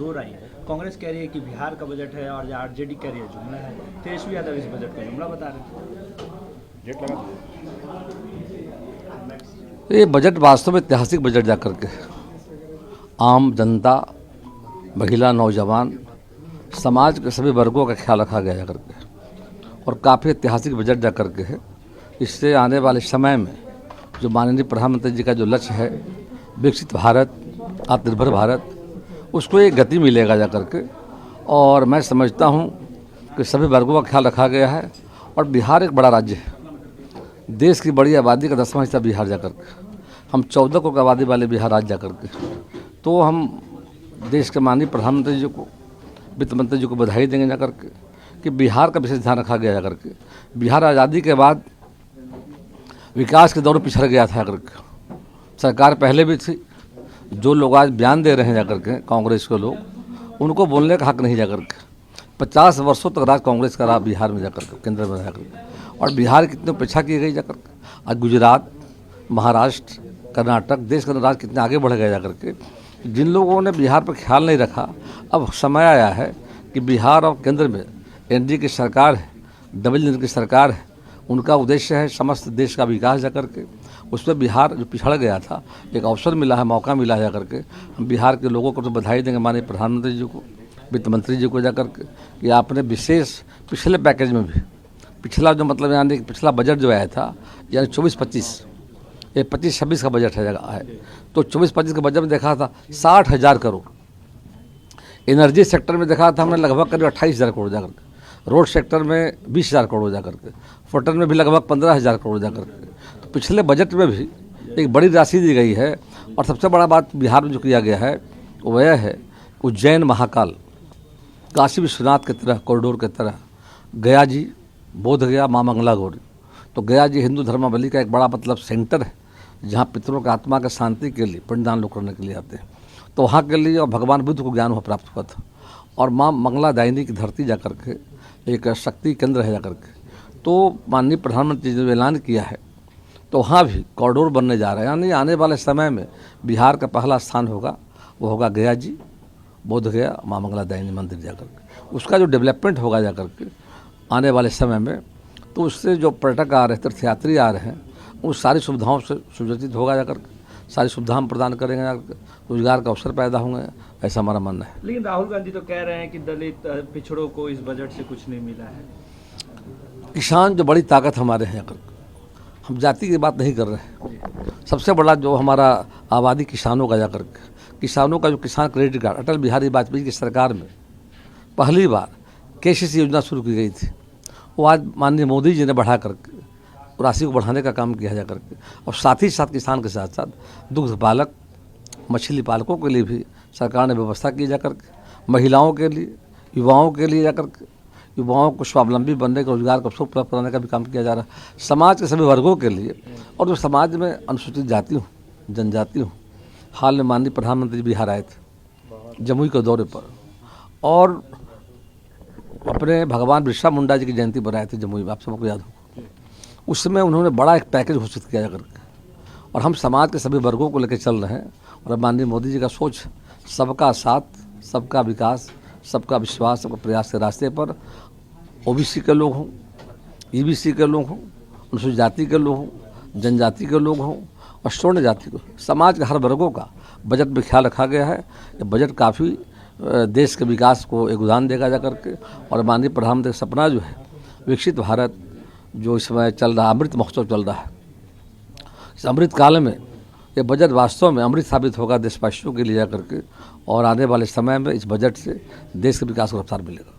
दो राय है। कांग्रेस कह रही है कि बिहार का बजट है और आरजेडी कह रही है जुमला है। तेजस्वी यादव इस बजट को जुमला बता रहे हैं। ये बजट वास्तव में ऐतिहासिक बजट जा करके आम जनता, महिला, नौजवान, समाज के सभी वर्गों का ख्याल रखा गया जा करके और काफ़ी ऐतिहासिक बजट जा करके है। इससे आने वाले समय में जो माननीय प्रधानमंत्री जी का जो लक्ष्य है विकसित भारत, आत्मनिर्भर भारत, उसको एक गति मिलेगा जा करके। और मैं समझता हूँ कि सभी वर्गों का ख्याल रखा गया है। और बिहार एक बड़ा राज्य है, देश की बड़ी आबादी का 10वां हिस्सा बिहार जा करके, हम 14 करोड़ की आबादी वाले बिहार राज्य जा करके, तो हम देश के माननीय प्रधानमंत्री जी को, वित्त मंत्री जी को बधाई देंगे जा करके कि बिहार का विशेष ध्यान रखा गया जा करके। बिहार आज़ादी के बाद विकास के दौर में पिछड़ गया था करके, सरकार पहले भी थी। जो लोग आज बयान दे रहे हैं जा करके कांग्रेस के लोग, उनको बोलने का हक नहीं जा करके। 50 वर्षों तक राज कांग्रेस का रहा बिहार में जाकर के, केंद्र में जाकर, और बिहार कितनी उपेक्षा की गई जाकर के। आज गुजरात, महाराष्ट्र, कर्नाटक, देश का राज कितने आगे बढ़ गए जाकर के। जिन लोगों ने बिहार पर ख्याल नहीं रखा, अब समय आया है कि बिहार और केंद्र में एनडीए की सरकार है, डबल इंजन की सरकार है, उनका उद्देश्य है समस्त देश का विकास जा करके। उसमें बिहार जो पिछड़ गया था, एक अवसर मिला है, मौका मिला है जा करके। हम बिहार के लोगों को तो बधाई देंगे, माननीय प्रधानमंत्री जी को, वित्त मंत्री जी को जा करके, कि आपने विशेष पिछले पैकेज में भी, पिछला जो मतलब यानी पिछला बजट जो आया था यानी 24-25, ये 25-26 का बजट है, तो 24-25 के बजट में देखा था 60,000 करोड़। एनर्जी सेक्टर में देखा था हमने लगभग करीब 28,000 करोड़ जा करके, रोड सेक्टर में 20,000 करोड़ जा करके, फुटन में भी लगभग 15,000 करोड़ जा करके। तो पिछले बजट में भी एक बड़ी राशि दी गई है। और सबसे बड़ा बात बिहार में जो किया गया है वो यह है, उज्जैन महाकाल, काशी विश्वनाथ की तरह, कॉरिडोर की तरह, गया जी, बोध गया, माँ मंगला गौरी। तो गया जी हिंदू धर्मावली का एक बड़ा मतलब सेंटर है, जहाँ पितरों की आत्मा के शांति के लिए पिंडदान लोग करने के लिए आते हैं। तो वहाँ के लिए और भगवान बुद्ध को ज्ञान प्राप्त हुआ था। और माँ मंगला दायिनी की धरती जा करके एक शक्ति केंद्र है जा करके। तो माननीय प्रधानमंत्री जी ने ऐलान किया है, तो वहाँ भी कॉरिडोर बनने जा रहा है। यानी आने वाले समय में बिहार का पहला स्थान होगा, वो होगा गया जी, बोध गया, माँ मंगला दायिनी मंदिर जा करके। उसका जो डेवलपमेंट होगा जा करके आने वाले समय में, तो उससे जो पर्यटक आ रहे हैं, तीर्थयात्री आ रहे हैं, उन सारी सुविधाओं से सुव्यवस्थित होगा जा करके, सारी सुविधा हम प्रदान करेंगे, रोजगार का अवसर पैदा होंगे, ऐसा हमारा मानना है। लेकिन राहुल गांधी तो कह रहे हैं कि दलित पिछड़ों को इस बजट से कुछ नहीं मिला है। किसान जो बड़ी ताकत हमारे हैं, हम जाति की बात नहीं कर रहे हैं। सबसे बड़ा जो हमारा आबादी किसानों का जा करके, किसानों का जो किसान क्रेडिट कार्ड अटल बिहारी वाजपेयी की सरकार में पहली बार केसीसी योजना शुरू की गई थी, वो आज माननीय मोदी जी ने बढ़ा करके राशि को बढ़ाने का काम किया जा करके। और साथ ही साथ किसान के साथ साथ दुग्ध पालक, मछली पालकों के लिए भी सरकार ने व्यवस्था की जा करके, महिलाओं के लिए, युवाओं के लिए जा करके, युवाओं को स्वावलंबी बनने का, रोजगार का अवसर प्राप्त कराने का भी काम किया जा रहा है, समाज के सभी वर्गों के लिए। और जो समाज में अनुसूचित जाति हूँ, जनजाति हूँ, हाल में माननीय प्रधानमंत्री बिहार आए थे जमुई के दौरे पर, और अपने भगवान बिरसा मुंडा जी की जयंती पर आए थे जमुई में, आप सबको याद हो। उस समय उन्होंने बड़ा एक पैकेज घोषित किया जा करके, और हम समाज के सभी वर्गों को लेकर चल रहे हैं। और माननीय मोदी जी का सोच सबका साथ, सबका विकास, सबका विश्वास, सबका प्रयास के रास्ते पर ओबीसी के लोग हों, ईबीसी के लोग हों, अनुसूचित जाति के लोग हों, जनजाति के लोग हों, और स्वर्ण जाति को, समाज के हर वर्गों का बजट में ख्याल रखा गया है। ये बजट काफ़ी देश के विकास को एक उदाहरण देगा जा करके। और माननीय प्रधानमंत्री का सपना जो है विकसित भारत, जो इस समय चल रहा, अमृत महोत्सव चल रहा है, इस अमृत काल में ये बजट वास्तव में अमृत साबित होगा देशवासियों के लिए जा करके। और आने वाले समय में इस बजट से देश के विकास को रफ्तार मिलेगा।